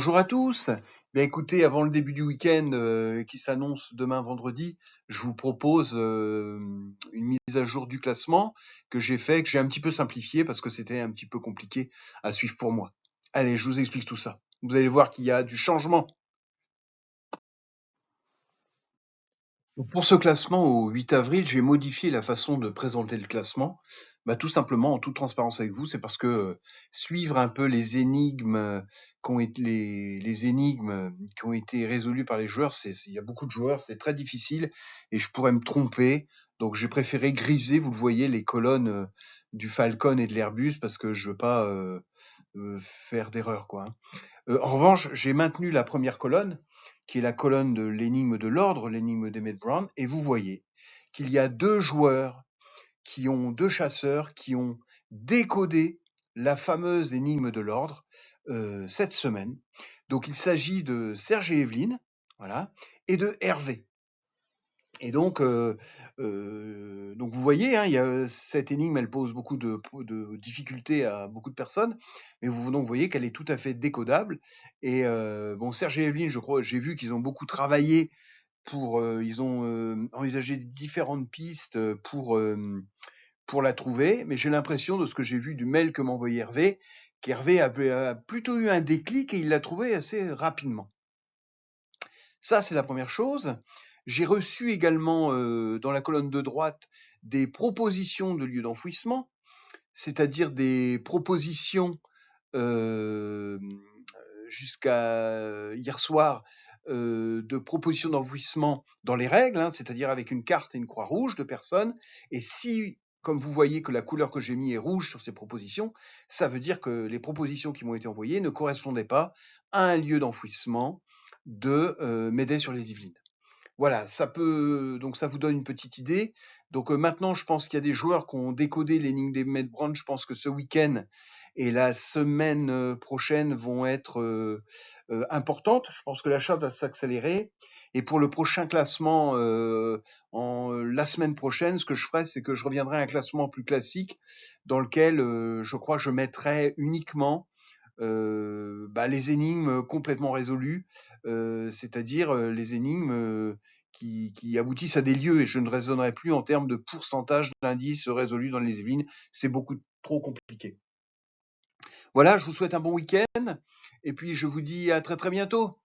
Bonjour à tous. Bien écoutez, avant le début du week-end qui s'annonce demain vendredi, je vous propose une mise à jour du classement que j'ai un petit peu simplifié parce que c'était un petit peu compliqué à suivre pour moi. Allez, je vous explique tout ça. Vous allez voir qu'il y a du changement. Donc, pour ce classement au 8 avril, j'ai modifié la façon de présenter le classement. Tout simplement, en toute transparence avec vous, c'est parce que suivre un peu les énigmes les énigmes qui ont été résolues par les joueurs, il y a beaucoup de joueurs, c'est très difficile et je pourrais me tromper. Donc j'ai préféré griser, vous le voyez, les colonnes du Falcon et de l'Airbus parce que je veux pas faire d'erreur, quoi, hein. En revanche, j'ai maintenu la première colonne, qui est la colonne de l'énigme de l'ordre, l'énigme d'Emmett Brown, et vous voyez qu'il y a deux chasseurs qui ont décodé la fameuse énigme de l'ordre cette semaine. Donc il s'agit de Serge et Evelyne, voilà, et de Hervé. Et donc vous voyez, hein, cette énigme, elle pose beaucoup de difficultés à beaucoup de personnes, mais vous voyez qu'elle est tout à fait décodable. Et bon, Serge et Evelyne, je crois, j'ai vu qu'ils ont beaucoup travaillé ils ont envisagé différentes pistes pour la trouver, mais j'ai l'impression de ce que j'ai vu du mail que m'a envoyé Hervé, qu'Hervé a plutôt eu un déclic et il l'a trouvé assez rapidement. Ça, c'est la première chose. J'ai reçu également dans la colonne de droite des propositions de lieux d'enfouissement, c'est-à-dire des propositions jusqu'à hier soir de propositions d'enfouissement dans les règles, hein, c'est-à-dire avec une carte et une croix rouge de personnes. Et si, comme vous voyez que la couleur que j'ai mis est rouge sur ces propositions, ça veut dire que les propositions qui m'ont été envoyées ne correspondaient pas à un lieu d'enfouissement de Médey-sur-les-Yvelines. Voilà, ça vous donne une petite idée. Donc maintenant, je pense qu'il y a des joueurs qui ont décodé l'énigme d'Emmett Brown. Je pense que ce week-end et la semaine prochaine vont être importantes. Je pense que la chose va s'accélérer. Et pour le prochain classement, la semaine prochaine, ce que je ferai, c'est que je reviendrai à un classement plus classique dans lequel je crois que je mettrai uniquement les énigmes complètement résolues, c'est-à-dire les énigmes qui aboutissent à des lieux, et je ne raisonnerai plus en termes de pourcentage d'indices résolus dans les Yvelines, c'est beaucoup trop compliqué. Voilà, je vous souhaite un bon week-end, et puis je vous dis à très très bientôt.